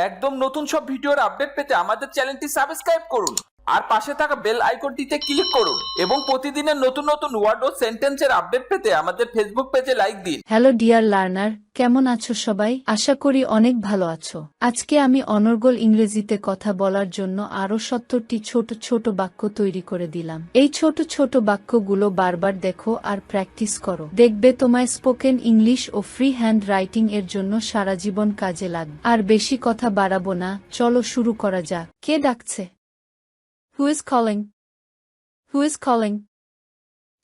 একদম নতুন সব ভিডিওর আপডেট পেতে আমাদের চ্যানেলটি সাবস্ক্রাইব করুন আর পাশে থাকা বেল আইকনটিতে ক্লিক করুন এবং প্রতিদিনের নতুন নতুন ওয়ার্ড ও সেন্টেন্সের আপডেট পেতে আমাদের ফেসবুক পেজে লাইক দিন। হ্যালো ডিয়ার লার্নার, কেমন আছো সবাই? আশা করি অনেক ভালো আছো। আজকে আমি অনর্গল ইংরেজিতে কথা বলার জন্য আরও ৭০টি ছোট ছোট বাক্য তৈরি করে দিলাম। এই ছোট ছোট বাক্যগুলো বারবার দেখো আর প্র্যাকটিস করো। দেখবে তোমায় স্পোকেন ইংলিশ ও ফ্রি হ্যান্ড রাইটিং এর জন্য সারা জীবন কাজে লাগবে। আর বেশি কথা বাড়াবো না, চলো শুরু করা যাক। কে ডাকছে? Who is calling? Who is calling?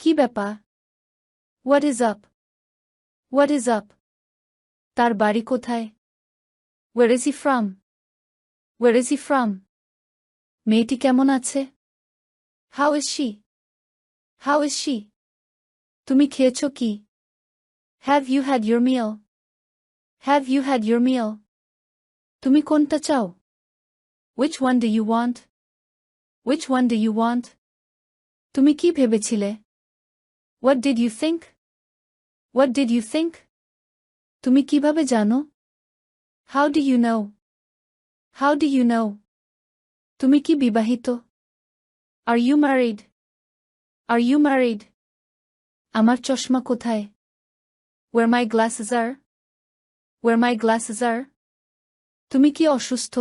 কি ব্যাপার? What is up? What is up? তার বাড়ি কোথায়? Where is he from? Where is he from? মেয়েটি কেমন আছে? How is she? How is she? তুমি খেয়েছো কি? Have you had your meal? Have you had your meal? তুমি কোনটা চাও? Which one do you want? Which one do you want? তুমি কি ভেবেছিলে? What did you think? What did you think? তুমি কিভাবে জানো? How do you know? How do you know? তুমি কি বিবাহিত? Are you married? Are you married? আমার চশমা কোথায়? Where my glasses are? Where my glasses are? তুমি কি অসুস্থ?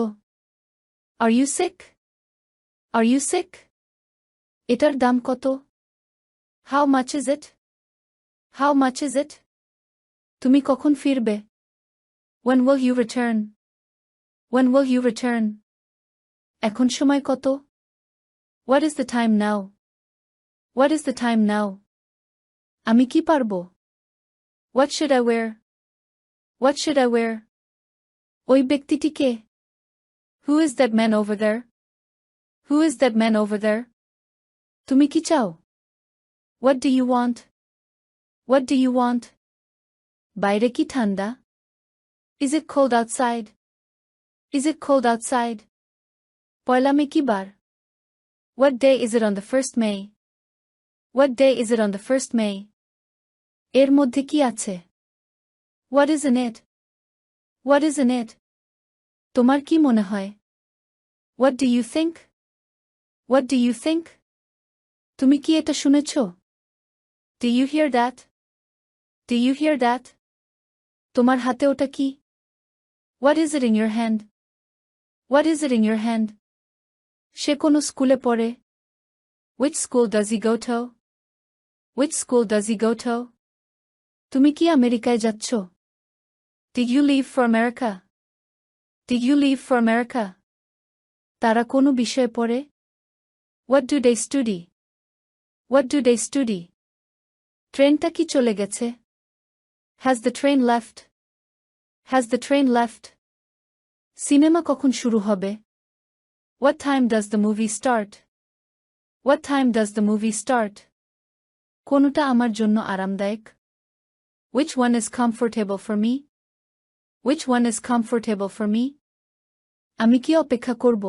Are you sick? Are you sick? এটার দাম কত? How much is it? How much is it? তুমি কখন ফিরবে? When will you return? When will you return? এখন সময় কত? What is the time now? What is the time now? আমি কি পারবো? What should I wear? What should I wear? ওই ব্যক্তিটি কে? Who is that man over there? Who is that man over there? তুমি কি চাও? What do you want? What do you want? বাইরে কি ঠান্ডা? Is it cold outside? Is it cold outside? পয়লা মে কি বার? What day is it on the 1st May? What day is it on the 1st May? এর মধ্যে কি আছে? What is in it? What is in it? তোমার কি মনে হয়? What do you think? What do you think? তুমি কি এটা শুনেছো? Do you hear that? Do you hear that? তোমার হাতে ওটা কি? What is it in your hand? What is it in your hand? সে কোন স্কুলে পড়ে? Which school does he go to? Which school does he go to? তুমি কি আমেরিকায় যাচ্ছ? Did you leave for America? Did you leave for America? তারা কোন বিষয়ে পড়ে? What do they study? What do they study? ট্রেনটা কি চলে গেছে? Has the train left? Has the train left? Cinema কখন শুরু হবে? What time does the movie start? What time does the movie start? কোনটা আমার জন্য আরামদায়ক? Which one is comfortable for me? Which one is comfortable for me? আমি কি অপেক্ষা করব?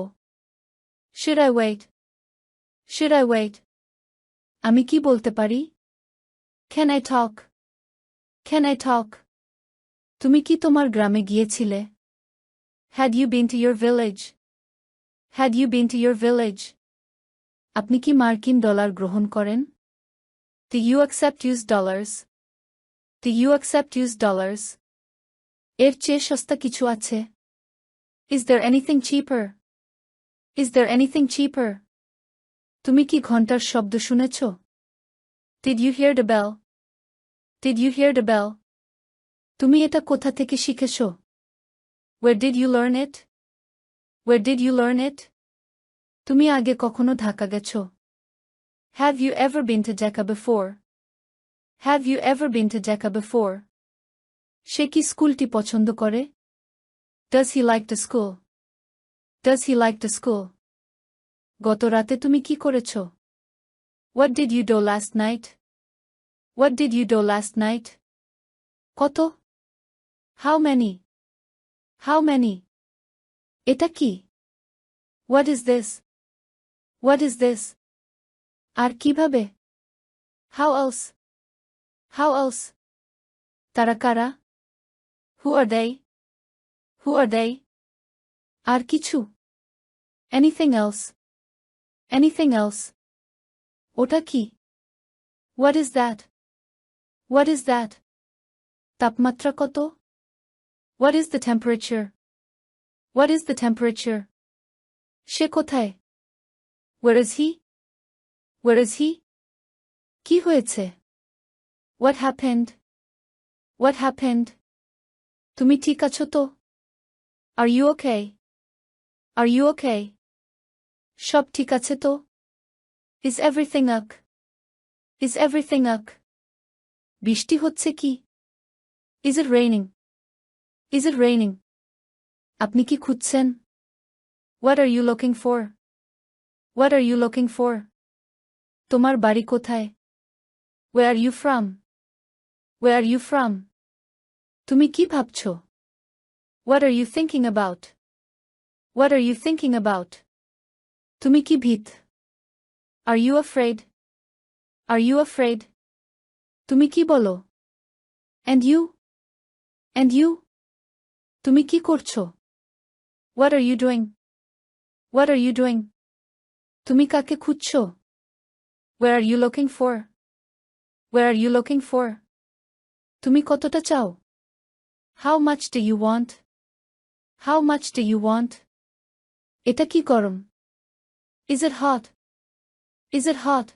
Should I wait? Should I wait? আমি কি বলতে পারি? Can I talk? Can I talk? তুমি কি তোমার গ্রামে গিয়েছিলে? Had you been to your village? Had you been to your village? আপনি কি মার্কিন ডলার গ্রহণ করেন? Do you accept US dollars? Do you accept US dollars? এর চেয়ে সস্তা কিছু আছে? Is there anything cheaper? Is there anything cheaper? তুমি কি ঘন্টার শব্দ শুনেছ? Did you hear the bell? Did you hear the bell? তুমি এটা কোথা থেকে শিখেছ? Where did you learn it? Where did you learn it? তুমি আগে কখনো ঢাকা গেছো? Have you ever been to Dhaka before? Have you ever been to Dhaka before? সে কি স্কুলটি পছন্দ করে? Does he like the school? Does he like the school? গত রাতে তুমি কি করেছ? What did you do last night? What did you do last night? কত? How many? How many? এটা কি? What is this? What is this? আর কিভাবে? How else? How else? তারা কারা? Who are they? Who are they? আর কিছু? Anything else? Anything else? ওটা কি? What is that? What is that? তাপমাত্রা কত? What is the temperature? What is the temperature? সে কোথায়? Where is he? Where is he? কি হয়েছে? What happened? What happened? তুমি ঠিক আছো তো? Are you okay? Are you okay? সব ঠিক আছে তো? Is everything ok? Is everything ok? বৃষ্টি হচ্ছে কি? Is it raining? Is it raining? আপনি কি খুঁজছেন? What are you looking for? What are you looking for? তোমার বাড়ি কোথায়? Where are you from? Where are you from? তুমি কি ভাবছো? What are you thinking about? What are you thinking about? তুমি কি ভীত? Are you afraid? Are you afraid? তুমি কি বলো? And you? And you? তুমি কি করছো? What are you doing? What are you doing? তুমি কাকে খুঁজছো? Where are you looking for? Where are you looking for? তুমি কতটা চাও? How much do you want? How much do you want? এটা কি গরম? Is it hot? Is it hot?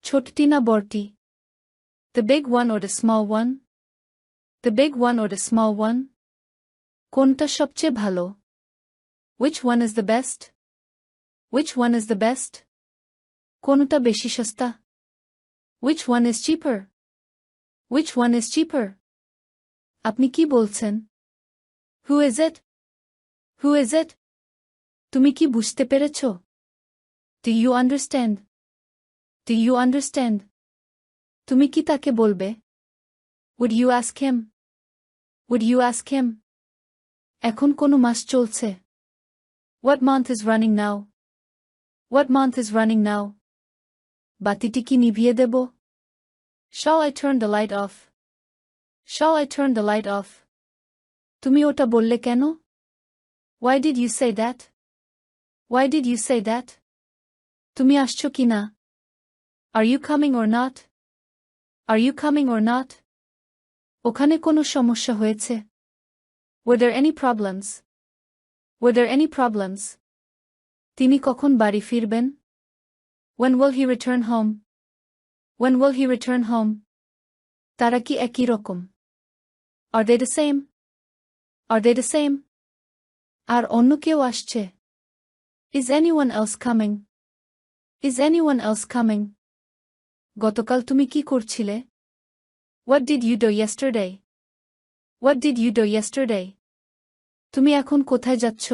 ছোটটি না বড়টি? The big one or the small one? The big one or the small one? কোনটা সবচেয়ে ভালো? Which one is the best? Which one is the best? কোনটা বেশি সস্তা? Which one is cheaper? Which one is cheaper? আপনি কি বলছেন? Who is it? Who is it? তুমি কি বুঝতে পেরেছো? Do you understand? Do you understand? তুমি কি তাকে বলবে? Would you ask him? Would you ask him? এখন কোন মাস চলছে? What month is running now? What month is running now? বাতিটি কি নিভিয়ে দেব? Shall I turn the light off? Shall I turn the light off? তুমি ওটা বললে কেন? Why did you say that? Why did you say that? তুমি আসছো কি না? Are you coming or not? Are you coming or not? ওখানে কোনো সমস্যা হয়েছে? Were there any problems? Were there any problems? তিনি কখন বাড়ি ফিরবেন? When will he return home? When will he return home? তারা কি একই রকম? Are they the same? Are they the same? আর অন্য কেউ আসছে? Is anyone else coming? Is anyone else coming? গতকাল তুমি কি করছিলে? What did you do yesterday? What did you do yesterday? তুমি এখন কোথায় যাচ্ছ?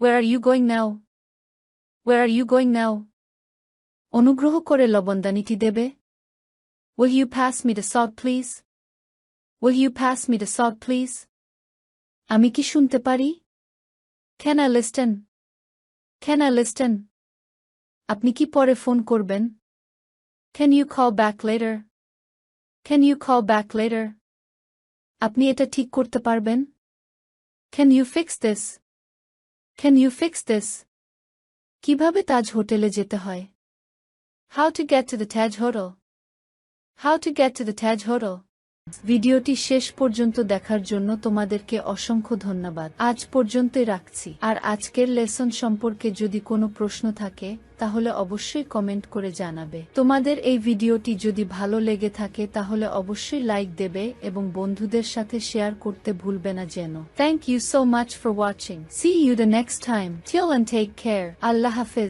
Where are you going now? Where are you going now? অনুগ্রহ করে লবণদানিটি দেবে? Will you pass me the salt please? Will you pass me the salt please? আমি কি শুনতে পারি? Can I listen? Can I listen? আপনি কি পরে ফোন করবেন? Can you call back later? Can you call back later? আপনি এটা ঠিক করতে পারবেন? Can you fix this? Can you fix this? কিভাবে তাজ হোটেলে যেতে হয়? How to get to the Taj Hotel? How to get to the Taj Hotel? ভিডিওটি শেষ পর্যন্ত দেখার জন্য তোমাদেরকে অসংখ্য ধন্যবাদ। আজ পর্যন্তই রাখছি। আর আজকের লেসন সম্পর্কে যদি কোনো প্রশ্ন থাকে তাহলে অবশ্যই কমেন্ট করে জানাবে। তোমাদের এই ভিডিওটি যদি ভালো লেগে থাকে তাহলে অবশ্যই লাইক দেবে এবং বন্ধুদের সাথে শেয়ার করতে ভুলবে না যেন। Thank you so much for watching. See you the next time. Till and take care. আল্লাহ হাফেজ।